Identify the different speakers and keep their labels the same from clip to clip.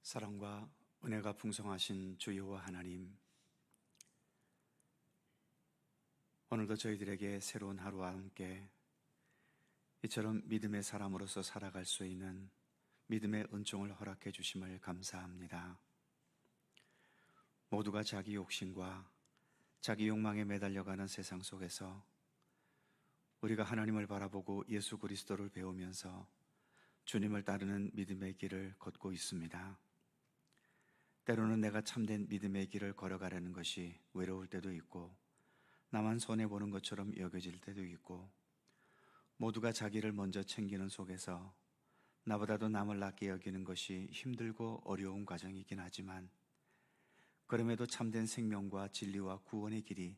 Speaker 1: 사랑과 은혜가 풍성하신 주 여호와 하나님, 오늘도 저희들에게 새로운 하루와 함께 이처럼 믿음의 사람으로서 살아갈 수 있는 믿음의 은총을 허락해 주심을 감사합니다. 모두가 자기 욕심과 자기 욕망에 매달려가는 세상 속에서 우리가 하나님을 바라보고 예수 그리스도를 배우면서 주님을 따르는 믿음의 길을 걷고 있습니다. 때로는 내가 참된 믿음의 길을 걸어가려는 것이 외로울 때도 있고, 나만 손해보는 것처럼 여겨질 때도 있고, 모두가 자기를 먼저 챙기는 속에서 나보다도 남을 낫게 여기는 것이 힘들고 어려운 과정이긴 하지만, 그럼에도 참된 생명과 진리와 구원의 길이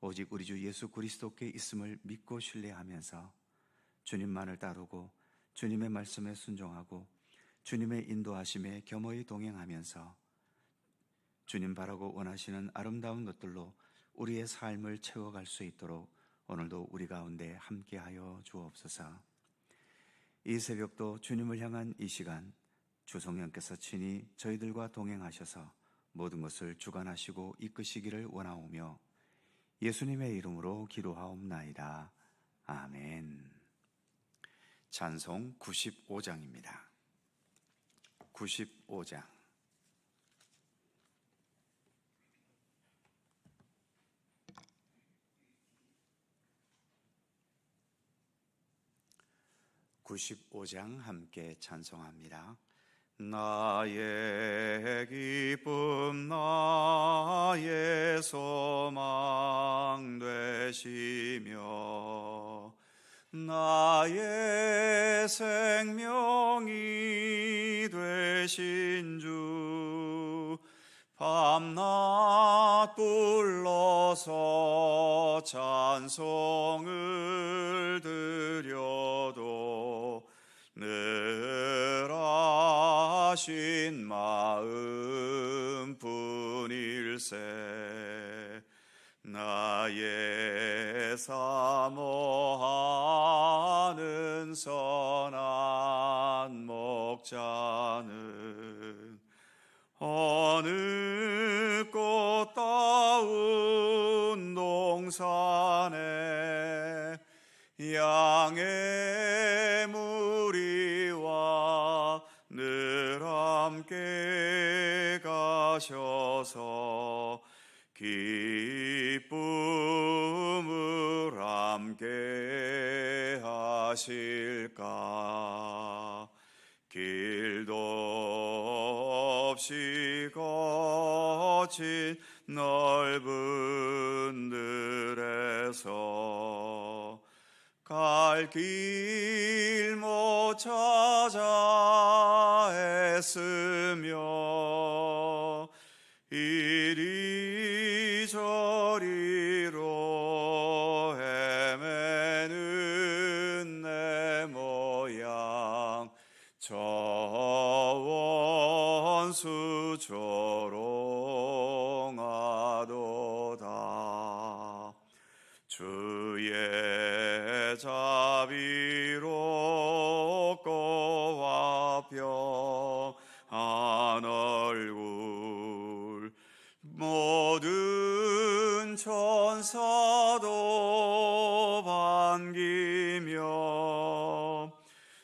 Speaker 1: 오직 우리 주 예수 그리스도께 있음을 믿고 신뢰하면서 주님만을 따르고 주님의 말씀에 순종하고 주님의 인도하심에 겸허히 동행하면서 주님 바라고 원하시는 아름다운 것들로 우리의 삶을 채워갈 수 있도록 오늘도 우리 가운데 함께하여 주옵소서. 이 새벽도 주님을 향한 이 시간, 주 성령께서 친히 저희들과 동행하셔서 모든 것을 주관하시고 이끄시기를 원하오며 예수님의 이름으로 기도하옵나이다. 아멘. 찬송 95장입니다. 95장. 함께 찬송합니다. 나의 기쁨 나의 소망 되시며 나의 생명이 되신 주, 밤낮 불러서 찬송을 드려도 늘 하신 마음 뿐일세. 나의 사모하는 선한 목자는 어느 꽃다운 동산에 양의 무리와 늘 함께 가셔서 기쁨을 함께 하실까. 길도 없이 거친 넓은 들에서 갈 길 못 찾아 애쓰며 이리저리로 헤매는 내 모양 저 원수 조롱하도다. 주의 자비롭고 화평한 얼굴 모든 천사도 반기며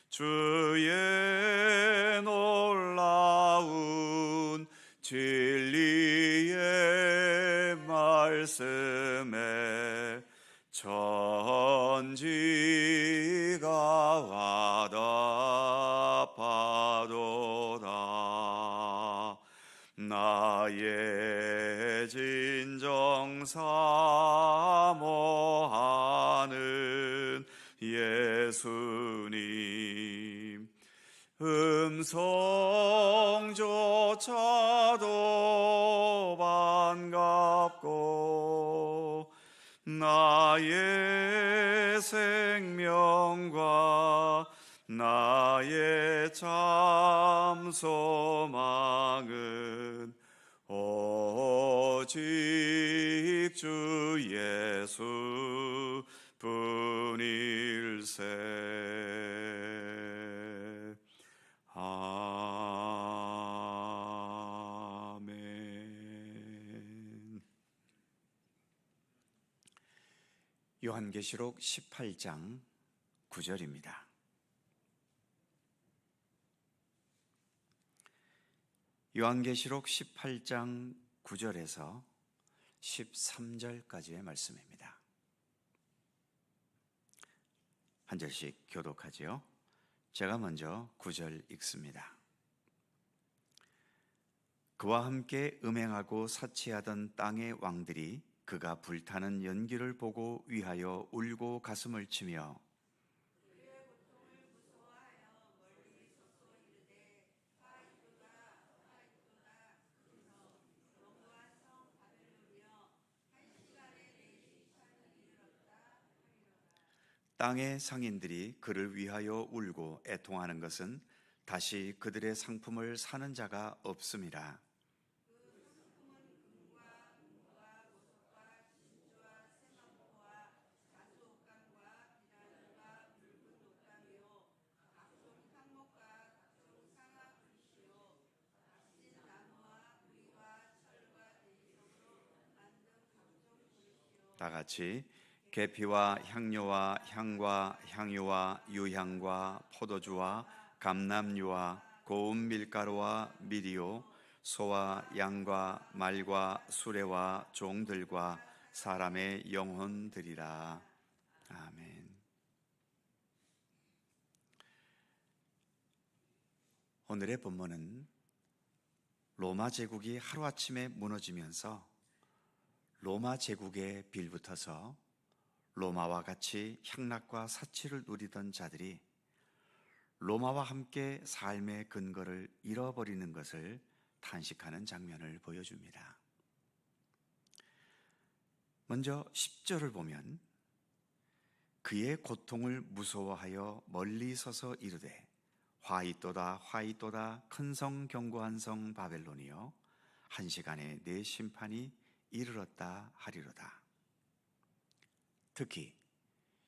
Speaker 1: 주의 놀라운 진리의 말씀에 천지가 와답하도다. 나의 진정 사모하는 예수님, 음성조차도 반갑고 나의 생명과 나의 참 소망은 오직 주 예수 뿐일세. 아멘. 요한계시록 18장 9절입니다. 요한계시록 18장 9절에서 13절까지의 말씀입니다. 한 절씩 교독하지요. 제가 먼저 9절 읽습니다. 그와 함께 음행하고 사치하던 땅의 왕들이 그가 불타는 연기를 보고 위하여 울고 가슴을 치며 땅의 상인들이 그를 위하여 울고 애통하는 것은 다시 그들의 상품을 사는 자가 없음이라. 다 같이 계피와 향료와 향과 향유와 유향과 포도주와 감람유와 고운 밀가루와 미리오 소와 양과 말과 수레와 종들과 사람의 영혼들이라. 아멘. 오늘의 본문은 로마 제국이 하루아침에 무너지면서 로마 제국에 빌붙어서 로마와 같이 향락과 사치를 누리던 자들이 로마와 함께 삶의 근거를 잃어버리는 것을 탄식하는 장면을 보여줍니다. 먼저 10절을 보면 그의 고통을 무서워하여 멀리 서서 이르되 화이또다 화이또다 큰 성 견고한 성 바벨론이여 한 시간에 내 심판이 이르렀다 하리로다. 특히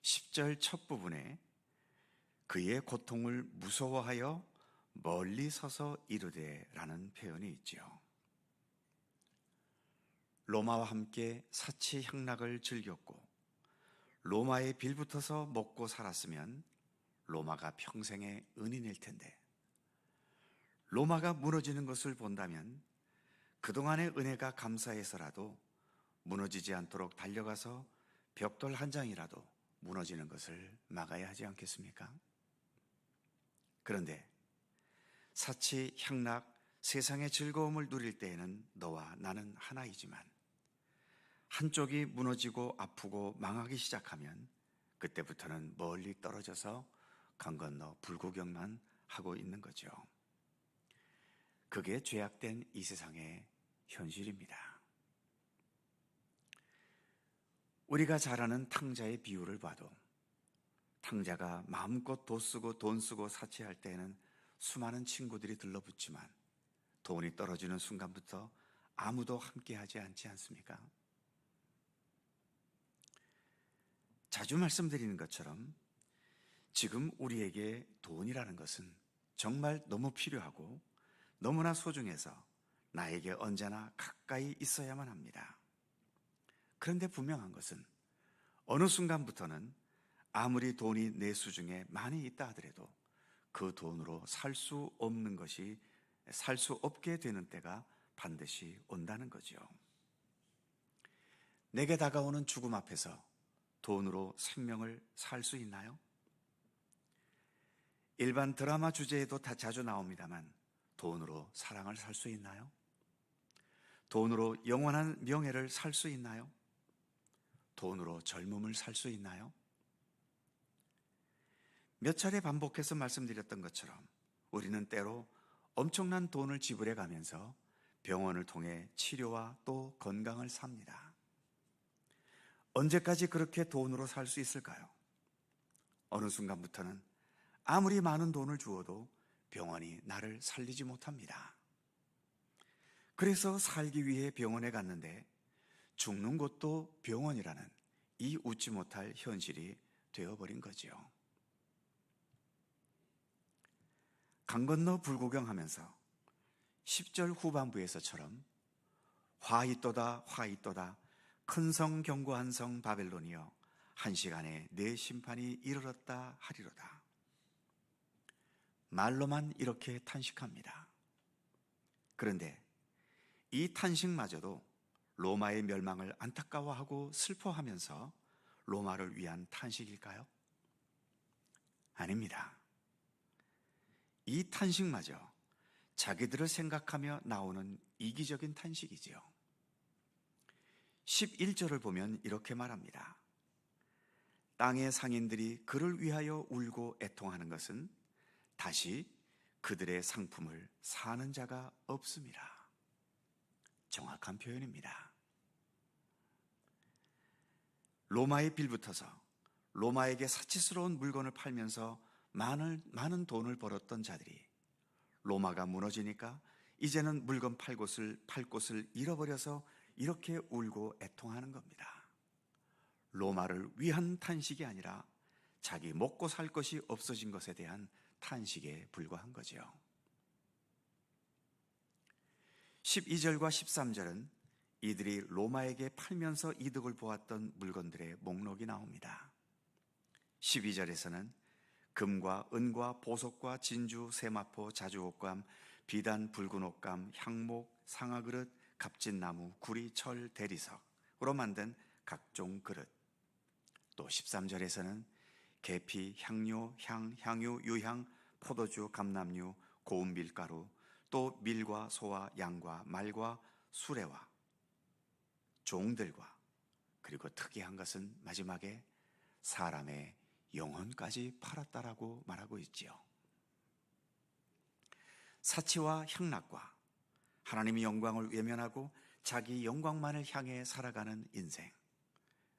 Speaker 1: 10절 첫 부분에 그의 고통을 무서워하여 멀리 서서 이르되 라는 표현이 있지요. 로마와 함께 사치 향락을 즐겼고 로마에 빌붙어서 먹고 살았으면 로마가 평생의 은인일 텐데 로마가 무너지는 것을 본다면 그동안의 은혜가 감사해서라도 무너지지 않도록 달려가서 벽돌 한 장이라도 무너지는 것을 막아야 하지 않겠습니까? 그런데 사치, 향락, 세상의 즐거움을 누릴 때에는 너와 나는 하나이지만 한쪽이 무너지고 아프고 망하기 시작하면 그때부터는 멀리 떨어져서 강 건너 불구경만 하고 있는 거죠. 그게 죄악된 이 세상의 현실입니다. 우리가 잘 아는 탕자의 비유를 봐도 탕자가 마음껏 돈 쓰고 사치할 때에는 수많은 친구들이 들러붙지만 돈이 떨어지는 순간부터 아무도 함께하지 않지 않습니까? 자주 말씀드리는 것처럼 지금 우리에게 돈이라는 것은 정말 너무 필요하고 너무나 소중해서 나에게 언제나 가까이 있어야만 합니다. 그런데 분명한 것은 어느 순간부터는 아무리 돈이 내 수중에 많이 있다 하더라도 그 돈으로 살 수 없는 것이 살 수 없게 되는 때가 반드시 온다는 거죠. 내게 다가오는 죽음 앞에서 돈으로 생명을 살 수 있나요? 일반 드라마 주제에도 다 자주 나옵니다만 돈으로 사랑을 살 수 있나요? 돈으로 영원한 명예를 살 수 있나요? 돈으로 젊음을 살 수 있나요? 몇 차례 반복해서 말씀드렸던 것처럼 우리는 때로 엄청난 돈을 지불해 가면서 병원을 통해 치료와 또 건강을 삽니다. 언제까지 그렇게 돈으로 살 수 있을까요? 어느 순간부터는 아무리 많은 돈을 주어도 병원이 나를 살리지 못합니다. 그래서 살기 위해 병원에 갔는데 죽는 곳도 병원이라는 이 웃지 못할 현실이 되어버린 거지요. 강 건너 불구경하면서 10절 후반부에서처럼 화이또다 화이또다 큰 성 견고한 성 바벨론이여 한 시간에 내 심판이 이르렀다 하리로다. 말로만 이렇게 탄식합니다. 그런데 이 탄식마저도 로마의 멸망을 안타까워하고 슬퍼하면서 로마를 위한 탄식일까요? 아닙니다. 이 탄식마저 자기들을 생각하며 나오는 이기적인 탄식이지요. 11절을 보면 이렇게 말합니다. 땅의 상인들이 그를 위하여 울고 애통하는 것은 다시 그들의 상품을 사는 자가 없음이라. 정확한 표현입니다. 로마에 빌붙어서 로마에게 사치스러운 물건을 팔면서 많은 돈을 벌었던 자들이 로마가 무너지니까 이제는 물건 팔 곳을 잃어버려서 이렇게 울고 애통하는 겁니다. 로마를 위한 탄식이 아니라 자기 먹고 살 것이 없어진 것에 대한 탄식에 불과한 거죠. 12절과 13절은 이들이 로마에게 팔면서 이득을 보았던 물건들의 목록이 나옵니다. 12절에서는 금과 은과 보석과 진주, 세마포, 자주옷감, 비단, 붉은 옷감, 향목, 상아그릇, 갑진나무, 구리, 철, 대리석으로 만든 각종 그릇. 또 13절에서는 계피, 향료, 향유, 유향, 포도주, 감람류, 고운 밀가루, 또 밀과 소와 양과 말과 수레와 종들과, 그리고 특이한 것은 마지막에 사람의 영혼까지 팔았다라고 말하고 있지요. 사치와 향락과 하나님의 영광을 외면하고 자기 영광만을 향해 살아가는 인생,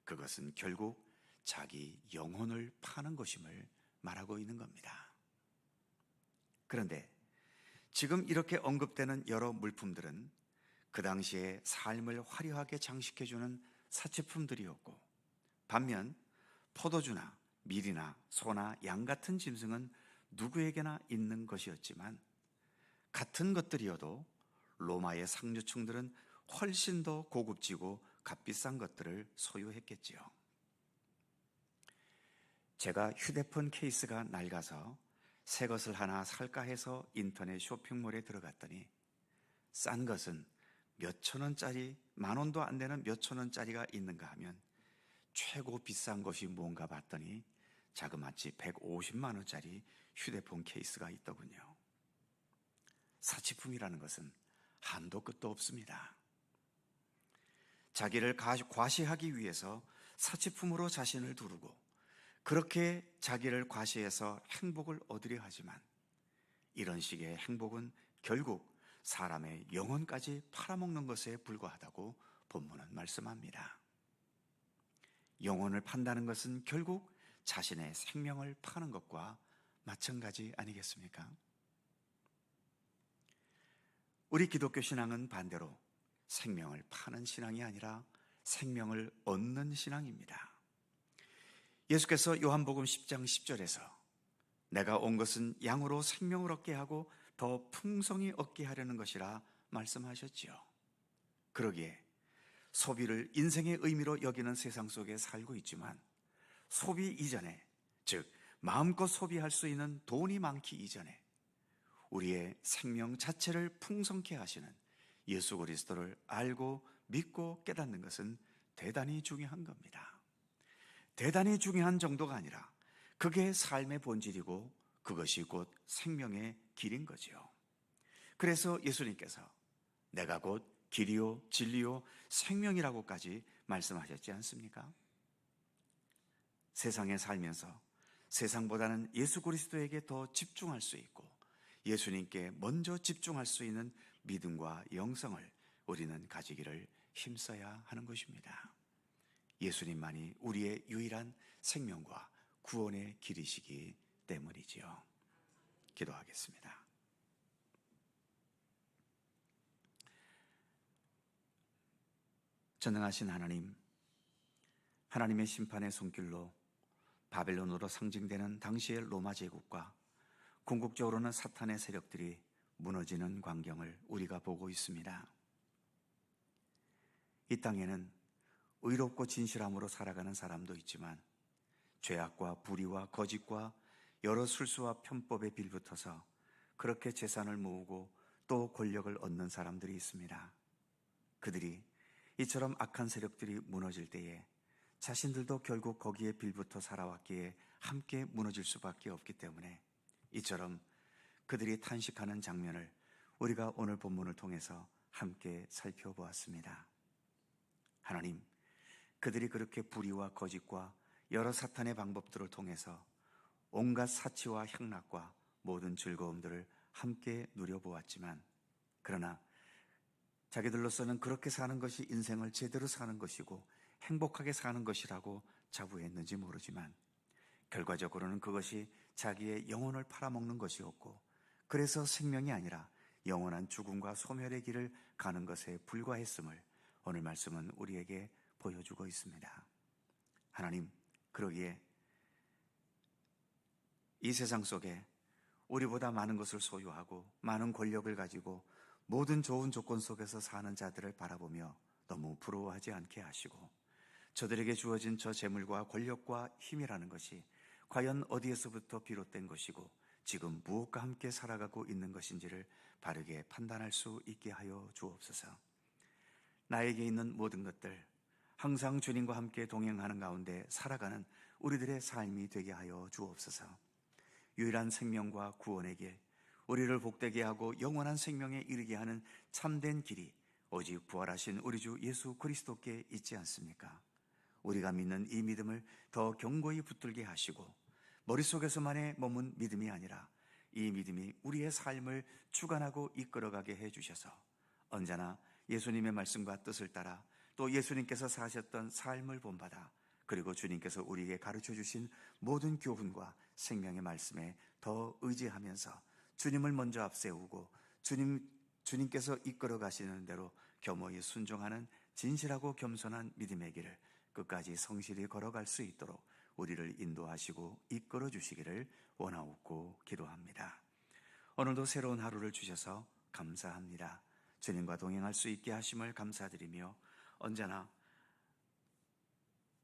Speaker 1: 그것은 결국 자기 영혼을 파는 것임을 말하고 있는 겁니다. 그런데 지금 이렇게 언급되는 여러 물품들은 그 당시에 삶을 화려하게 장식해주는 사치품들이었고, 반면 포도주나 밀이나 소나 양 같은 짐승은 누구에게나 있는 것이었지만, 같은 것들이어도 로마의 상류층들은 훨씬 더 고급지고 값비싼 것들을 소유했겠지요. 제가 휴대폰 케이스가 낡아서 새 것을 하나 살까 해서 인터넷 쇼핑몰에 들어갔더니 싼 것은 몇천 원짜리, 만 원도 안 되는 몇천 원짜리가 있는가 하면 최고 비싼 것이 뭔가 봤더니 자그마치 150만 원짜리 휴대폰 케이스가 있더군요. 사치품이라는 것은 한도 끝도 없습니다. 자기를 과시하기 위해서 사치품으로 자신을 두르고 그렇게 자기를 과시해서 행복을 얻으려 하지만, 이런 식의 행복은 결국 사람의 영혼까지 팔아먹는 것에 불과하다고 본문은 말씀합니다. 영혼을 판다는 것은 결국 자신의 생명을 파는 것과 마찬가지 아니겠습니까? 우리 기독교 신앙은 반대로 생명을 파는 신앙이 아니라 생명을 얻는 신앙입니다. 예수께서 요한복음 10장 10절에서 내가 온 것은 양으로 생명을 얻게 하고 더 풍성히 얻게 하려는 것이라 말씀하셨지요. 그러기에 소비를 인생의 의미로 여기는 세상 속에 살고 있지만, 소비 이전에, 즉 마음껏 소비할 수 있는 돈이 많기 이전에 우리의 생명 자체를 풍성케 하시는 예수 그리스도를 알고 믿고 깨닫는 것은 대단히 중요한 겁니다. 대단히 중요한 정도가 아니라 그게 삶의 본질이고 그것이 곧 생명의 길인 거지요. 그래서 예수님께서 내가 곧 길이요 진리요 생명이라고까지 말씀하셨지 않습니까? 세상에 살면서 세상보다는 예수 그리스도에게 더 집중할 수 있고 예수님께 먼저 집중할 수 있는 믿음과 영성을 우리는 가지기를 힘써야 하는 것입니다. 예수님만이 우리의 유일한 생명과 구원의 길이시기 때문이지요. 기도하겠습니다. 전능하신 하나님, 하나님의 심판의 손길로 바벨론으로 상징되는 당시의 로마 제국과 궁극적으로는 사탄의 세력들이 무너지는 광경을 우리가 보고 있습니다. 이 땅에는 의롭고 진실함으로 살아가는 사람도 있지만 죄악과 불의와 거짓과 여러 술수와 편법에 빌붙어서 그렇게 재산을 모으고 또 권력을 얻는 사람들이 있습니다. 그들이 이처럼 악한 세력들이 무너질 때에 자신들도 결국 거기에 빌붙어 살아왔기에 함께 무너질 수밖에 없기 때문에 이처럼 그들이 탄식하는 장면을 우리가 오늘 본문을 통해서 함께 살펴보았습니다. 하나님, 그들이 그렇게 불의와 거짓과 여러 사탄의 방법들을 통해서 온갖 사치와 향락과 모든 즐거움들을 함께 누려보았지만, 그러나 자기들로서는 그렇게 사는 것이 인생을 제대로 사는 것이고 행복하게 사는 것이라고 자부했는지 모르지만, 결과적으로는 그것이 자기의 영혼을 팔아먹는 것이었고, 그래서 생명이 아니라 영원한 죽음과 소멸의 길을 가는 것에 불과했음을 오늘 말씀은 우리에게 보여주고 있습니다. 하나님, 그러기에 이 세상 속에 우리보다 많은 것을 소유하고 많은 권력을 가지고 모든 좋은 조건 속에서 사는 자들을 바라보며 너무 부러워하지 않게 하시고, 저들에게 주어진 저 재물과 권력과 힘이라는 것이 과연 어디에서부터 비롯된 것이고 지금 무엇과 함께 살아가고 있는 것인지를 바르게 판단할 수 있게 하여 주옵소서. 나에게 있는 모든 것들, 항상 주님과 함께 동행하는 가운데 살아가는 우리들의 삶이 되게 하여 주옵소서. 유일한 생명과 구원의 길, 우리를 복되게 하고 영원한 생명에 이르게 하는 참된 길이 오직 부활하신 우리 주 예수 그리스도께 있지 않습니까? 우리가 믿는 이 믿음을 더 견고히 붙들게 하시고, 머릿속에서만의 머문 믿음이 아니라 이 믿음이 우리의 삶을 주관하고 이끌어가게 해주셔서 언제나 예수님의 말씀과 뜻을 따라 또 예수님께서 사셨던 삶을 본받아, 그리고 주님께서 우리에게 가르쳐 주신 모든 교훈과 생명의 말씀에 더 의지하면서 주님을 먼저 앞세우고 주님께서 이끌어 가시는 대로 겸허히 순종하는 진실하고 겸손한 믿음의 길을 끝까지 성실히 걸어갈 수 있도록 우리를 인도하시고 이끌어 주시기를 원하옵고 기도합니다. 오늘도 새로운 하루를 주셔서 감사합니다. 주님과 동행할 수 있게 하심을 감사드리며, 언제나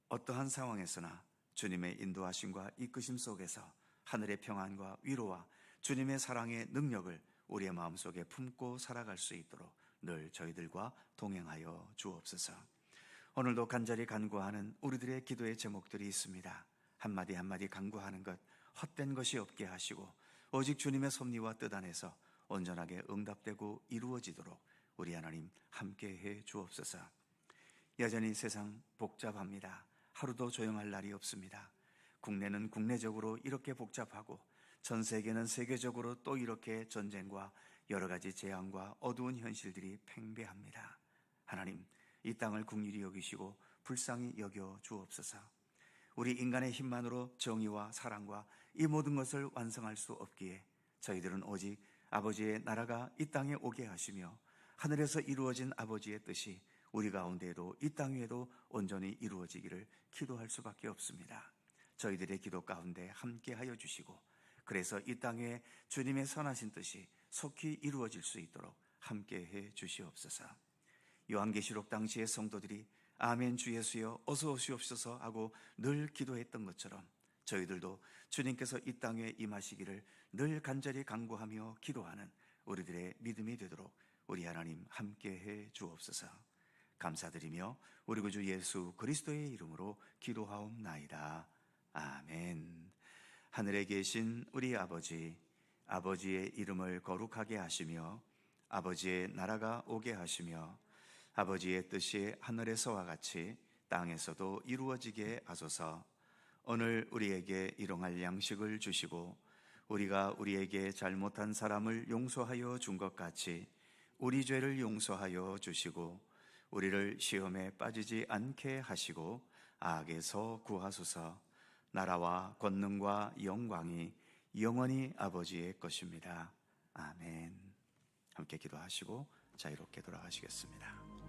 Speaker 1: 어떠한 상황에서나 주님의 인도하심과 이끄심 속에서 하늘의 평안과 위로와 주님의 사랑의 능력을 우리의 마음속에 품고 살아갈 수 있도록 늘 저희들과 동행하여 주옵소서. 오늘도 간절히 간구하는 우리들의 기도의 제목들이 있습니다. 한마디 한마디 간구하는 것 헛된 것이 없게 하시고 오직 주님의 섭리와 뜻 안에서 온전하게 응답되고 이루어지도록 우리 하나님 함께해 주옵소서. 여전히 세상 복잡합니다. 하루도 조용할 날이 없습니다. 국내는 국내적으로 이렇게 복잡하고 전 세계는 세계적으로 또 이렇게 전쟁과 여러 가지 재앙과 어두운 현실들이 팽배합니다. 하나님, 이 땅을 긍휼히 여기시고 불쌍히 여겨 주옵소서. 우리 인간의 힘만으로 정의와 사랑과 이 모든 것을 완성할 수 없기에 저희들은 오직 아버지의 나라가 이 땅에 오게 하시며 하늘에서 이루어진 아버지의 뜻이 우리 가운데에도 이 땅 위에도 온전히 이루어지기를 기도할 수밖에 없습니다. 저희들의 기도 가운데 함께하여 주시고, 그래서 이 땅에 주님의 선하신 뜻이 속히 이루어질 수 있도록 함께해 주시옵소서. 요한계시록 당시의 성도들이 아멘 주 예수여 어서 오시옵소서 하고 늘 기도했던 것처럼 저희들도 주님께서 이 땅에 임하시기를 늘 간절히 간구하며 기도하는 우리들의 믿음이 되도록 우리 하나님 함께해 주옵소서. 감사드리며 우리 구주 예수 그리스도의 이름으로 기도하옵나이다. 아멘. 하늘에 계신 우리 아버지, 아버지의 이름을 거룩하게 하시며 아버지의 나라가 오게 하시며 아버지의 뜻이 하늘에서와 같이 땅에서도 이루어지게 하소서. 오늘 우리에게 일용할 양식을 주시고 우리가 우리에게 잘못한 사람을 용서하여 준 것 같이 우리 죄를 용서하여 주시고 우리를 시험에 빠지지 않게 하시고 악에서 구하소서. 나라와 권능과 영광이 영원히 아버지의 것입니다. 아멘. 함께 기도하시고 자유롭게 돌아가시겠습니다.